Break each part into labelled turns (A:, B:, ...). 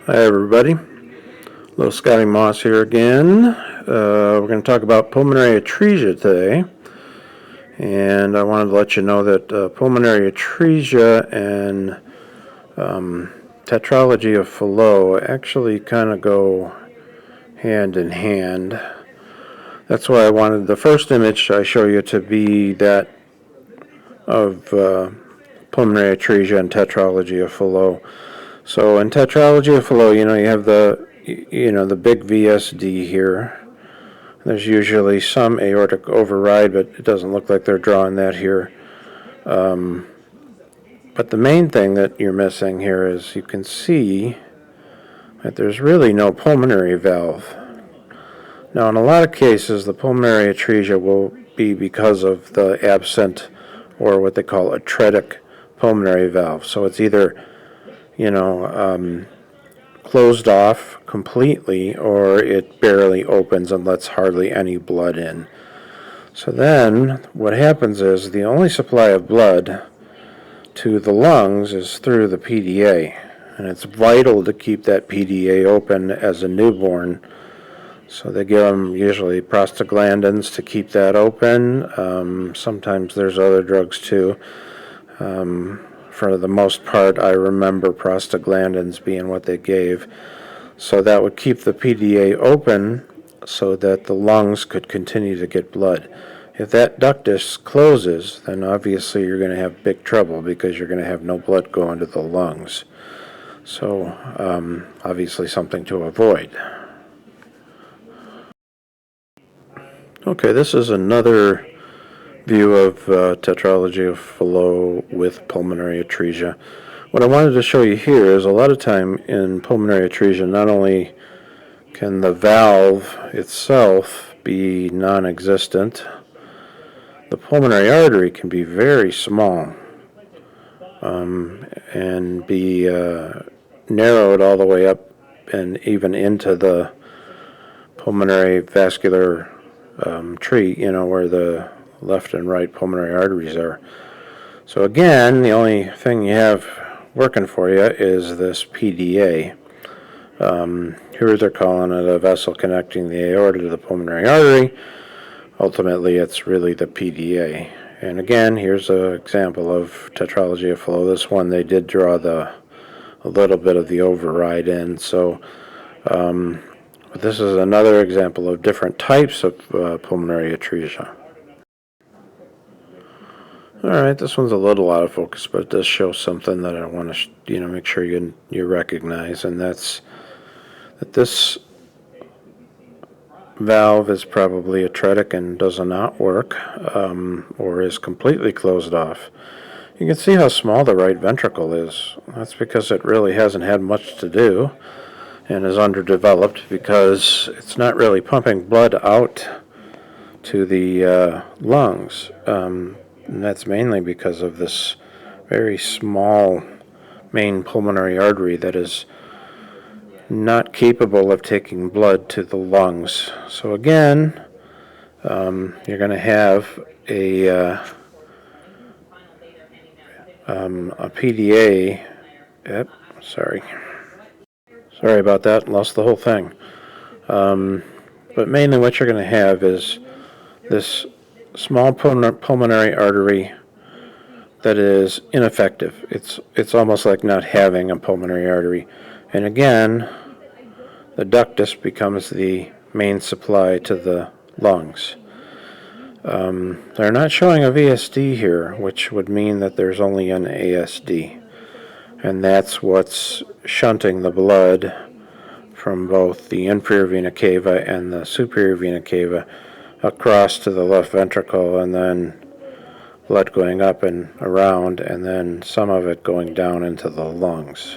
A: Hi everybody, little Scotty Moss here again. We're going to talk about pulmonary atresia today, and I wanted to let you know that pulmonary atresia and tetralogy of Fallot actually kind of go hand in hand. That's why I wanted the first image I show you to be that of pulmonary atresia and tetralogy of Fallot. So in tetralogy of Fallot, you have the big VSD here. There's usually some aortic override, but it doesn't look like they're drawing that here. But the main thing that you're missing here is you can see that there's really no pulmonary valve. Now, in a lot of cases, the pulmonary atresia will be because of the absent, or what they call atretic pulmonary valve. So it's either closed off completely, or it barely opens and lets hardly any blood in. So then what happens is the only supply of blood to the lungs is through the PDA, and it's vital to keep that PDA open as a newborn. So they give them usually prostaglandins to keep that open. Sometimes there's other drugs too. For the most part, I remember prostaglandins being what they gave. So that would keep the PDA open so that the lungs could continue to get blood. If that ductus closes, then obviously you're going to have big trouble because you're going to have no blood going to the lungs. So obviously something to avoid. Okay, this is another view of tetralogy of Fallot with pulmonary atresia. What I wanted to show you here is a lot of time in pulmonary atresia, not only can the valve itself be non-existent, the pulmonary artery can be very small and be narrowed all the way up and even into the pulmonary vascular tree, where the left and right pulmonary arteries are. So again, the only thing you have working for you is this PDA. Here they're calling it a vessel connecting the aorta to the pulmonary artery. Ultimately, it's really the PDA. And again, here's an example of tetralogy of Fallot. This one, they did draw a little bit of the override in. So but this is another example of different types of pulmonary atresia. Alright, this one's a little out of focus, but it does show something that I want to make sure you recognize, and that's that this valve is probably atretic and does not work, or is completely closed off. You can see how small the right ventricle is. That's because it really hasn't had much to do and is underdeveloped because it's not really pumping blood out to the lungs. And that's mainly because of this very small main pulmonary artery that is not capable of taking blood to the lungs. So again, you're going to have a PDA. Yep, sorry about that. Lost the whole thing. But mainly what you're going to have is this small pulmonary artery that is ineffective. It's almost like not having a pulmonary artery. And again, the ductus becomes the main supply to the lungs. They're not showing a VSD here, which would mean that there's only an ASD. And that's what's shunting the blood from both the inferior vena cava and the superior vena cava across to the left ventricle, and then blood going up and around, and then some of it going down into the lungs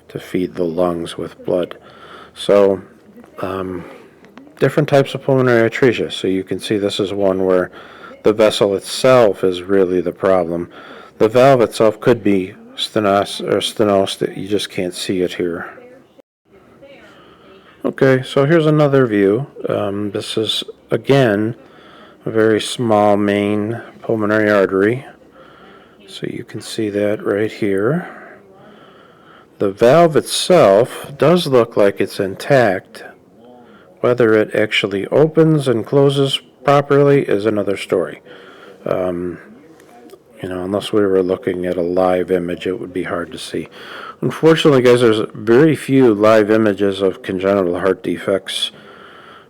A: to feed the lungs with blood. So different types of pulmonary atresia. So you can see this is one where the vessel itself is really the problem. The valve itself could be stenosed, you just can't see it here. Okay, so here's another view. This is again a very small main pulmonary artery. So you can see that right here. The valve itself does look like it's intact. Whether it actually opens and closes properly is another story. Unless we were looking at a live image, it would be hard to see. Unfortunately, guys, there's very few live images of congenital heart defects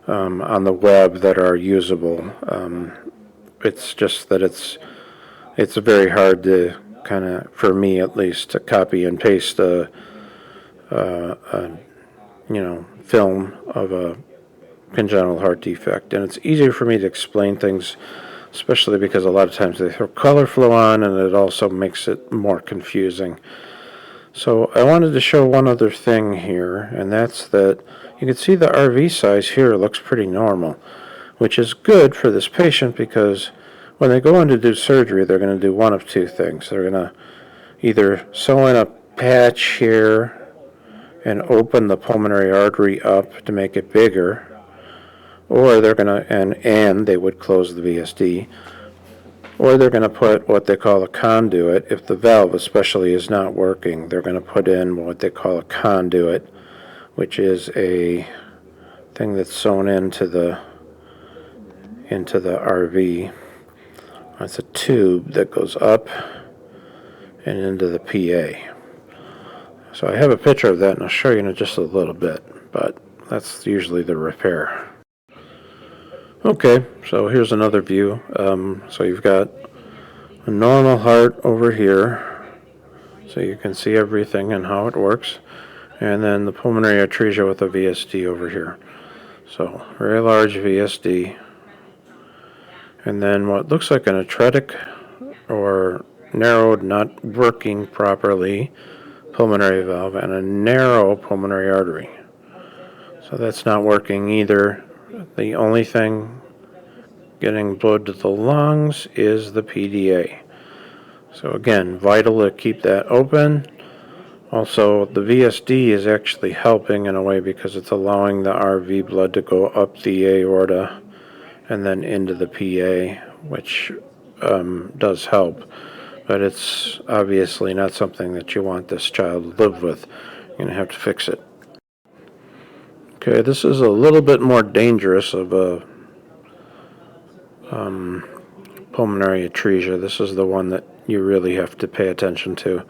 A: on the web that are usable. It's just that it's very hard to kind of, for me at least, to copy and paste a film of a congenital heart defect, and it's easier for me to explain things, especially because a lot of times they throw color flow on, and it also makes it more confusing. So I wanted to show one other thing here, and that's that you can see the RV size here looks pretty normal, which is good for this patient because when they go in to do surgery, they're going to do one of two things. They're going to either sew in a patch here and open the pulmonary artery up to make it bigger, or they're going to, and they would close the VSD, or they're going to put what they call a conduit. If the valve especially is not working, they're going to put in what they call a conduit, which is a thing that's sewn into the RV. It's a tube that goes up and into the PA. So I have a picture of that, and I'll show you in just a little bit, but that's usually the repair. Okay, so here's another view. So you've got a normal heart over here, so you can see everything and how it works, and then the pulmonary atresia with a VSD over here. So very large VSD, and then what looks like an atretic or narrowed, not working properly pulmonary valve, and a narrow pulmonary artery. So that's not working either. The only thing getting blood to the lungs is the PDA. So again, vital to keep that open. Also, the VSD is actually helping in a way because it's allowing the RV blood to go up the aorta and then into the PA, which does help. But it's obviously not something that you want this child to live with. You're going to have to fix it. Okay, this is a little bit more dangerous of a pulmonary atresia. This is the one that you really have to pay attention to.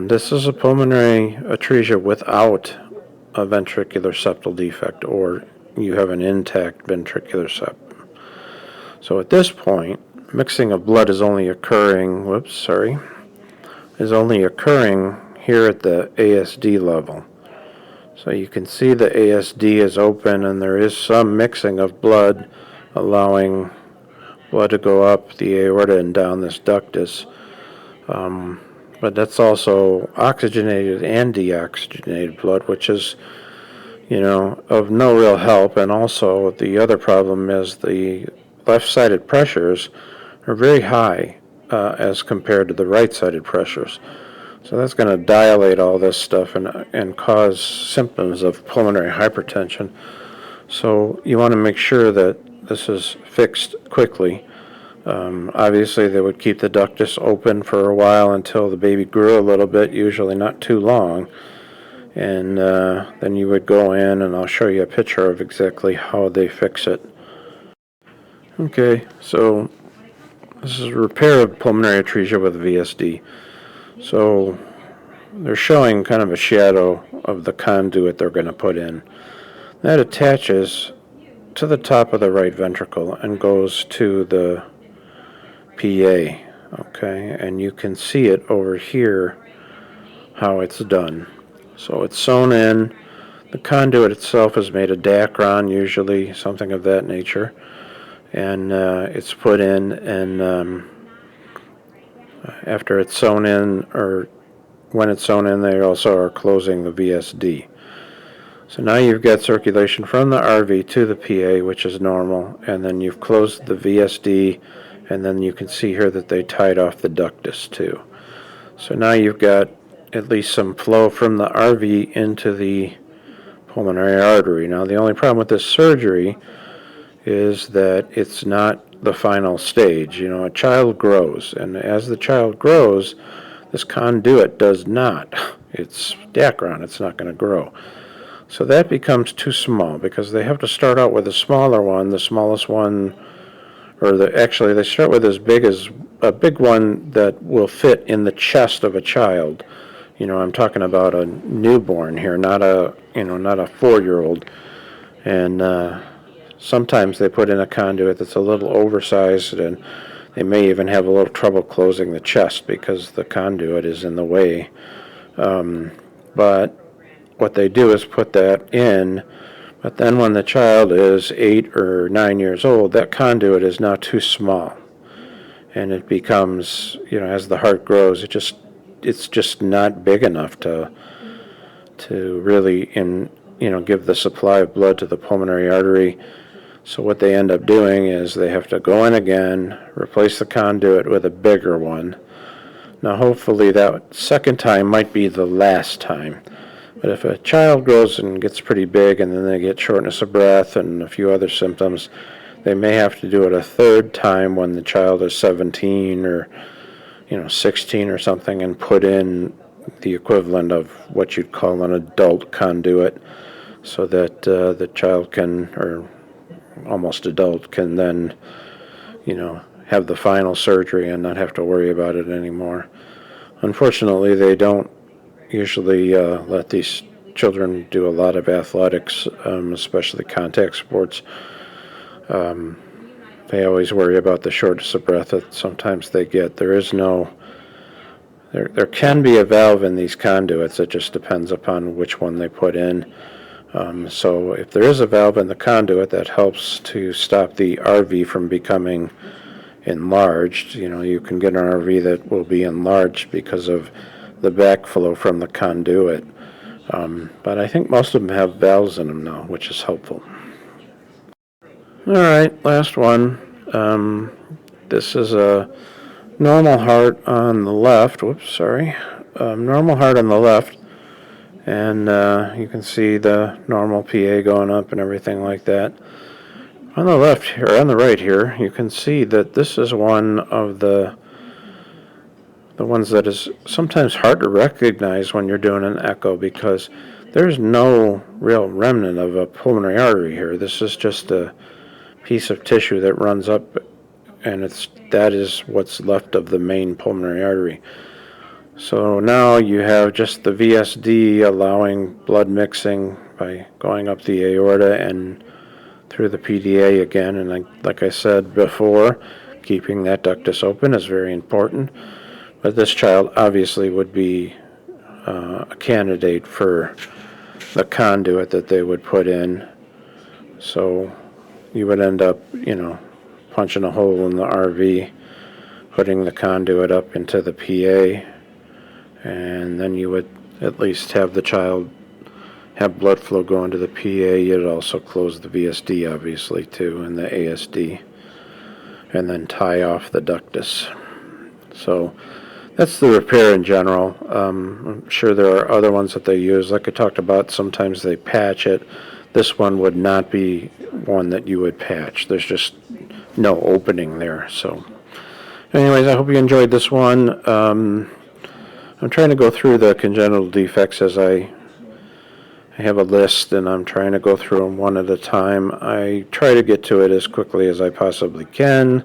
A: This is a pulmonary atresia without a ventricular septal defect, or you have an intact ventricular septum. So at this point, mixing of blood is only occurring, is only occurring here at the ASD level. So you can see the ASD is open, and there is some mixing of blood, allowing blood to go up the aorta and down this ductus. But that's also oxygenated and deoxygenated blood, which is, of no real help. And also the other problem is the left-sided pressures are very high as compared to the right-sided pressures. So that's going to dilate all this stuff and cause symptoms of pulmonary hypertension. So you want to make sure that this is fixed quickly. Obviously, they would keep the ductus open for a while until the baby grew a little bit, usually not too long. And then you would go in, and I'll show you a picture of exactly how they fix it. Okay, so this is a repair of pulmonary atresia with VSD. So they're showing kind of a shadow of the conduit they're going to put in. That attaches to the top of the right ventricle and goes to the PA. Okay, and you can see it over here how it's done. So it's sewn in. The conduit itself is made of Dacron, usually something of that nature, and it's put in, and after it's sewn in, or when it's sewn in, they also are closing the VSD. So now you've got circulation from the RV to the PA, which is normal, and then you've closed the VSD, and then you can see here that they tied off the ductus too. So now you've got at least some flow from the RV into the pulmonary artery. Now the only problem with this surgery is that it's not the final stage. A child grows, and as the child grows, this conduit does not. its dacron. It's not going to grow. So that becomes too small because they have to start out with a smaller one, the smallest one, or actually they start with as big as a big one that will fit in the chest of a child. I'm talking about a newborn here, not a 4-year-old. And sometimes they put in a conduit that's a little oversized, and they may even have a little trouble closing the chest because the conduit is in the way. But what they do is put that in, but then when the child is 8 or 9 years old, that conduit is now too small. And it becomes, as the heart grows, it's just not big enough to really give the supply of blood to the pulmonary artery. So what they end up doing is they have to go in again, replace the conduit with a bigger one. Now hopefully that second time might be the last time. But if a child grows and gets pretty big and then they get shortness of breath and a few other symptoms, they may have to do it a third time when the child is 17 or 16 or something, and put in the equivalent of what you'd call an adult conduit, so that the child can, or almost adult, can then have the final surgery and not have to worry about it anymore. Unfortunately, they don't usually let these children do a lot of athletics, especially contact sports. They always worry about the shortness of breath that sometimes they get. There can be a valve in these conduits. It just depends upon which one they put in. So if there is a valve in the conduit, that helps to stop the RV from becoming enlarged. You can get an RV that will be enlarged because of the backflow from the conduit. But I think most of them have valves in them now, which is helpful. All right, last one. This is a normal heart on the left. Normal heart on the left. And you can see the normal PA going up and everything like that. On the left here, on the right here, you can see that this is one of the ones that is sometimes hard to recognize when you're doing an echo, because there's no real remnant of a pulmonary artery here. This is just a piece of tissue that runs up, and that is what's left of the main pulmonary artery. So now you have just the VSD allowing blood mixing by going up the aorta and through the PDA again. And like I said before, keeping that ductus open is very important. But this child obviously would be a candidate for the conduit that they would put in. So you would end up, punching a hole in the RV, putting the conduit up into the PA, and then you would at least have the child have blood flow go into the PA. You'd also close the VSD, obviously, too, and the ASD, and then tie off the ductus. So that's the repair in general. I'm sure there are other ones that they use. Like I talked about, sometimes they patch it. This one would not be one that you would patch. There's just no opening there. So anyways, I hope you enjoyed this one. I'm trying to go through the congenital defects as I have a list, and I'm trying to go through them one at a time. I try to get to it as quickly as I possibly can,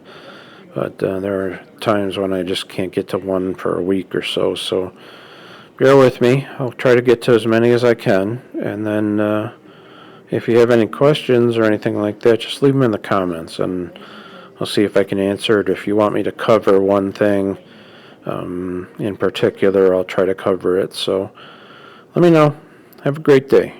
A: but there are times when I just can't get to one for a week or so, so bear with me. I'll try to get to as many as I can, and then if you have any questions or anything like that, just leave them in the comments, and I'll see if I can answer it. If you want me to cover one thing in particular, I'll try to cover it. So let me know. Have a great day.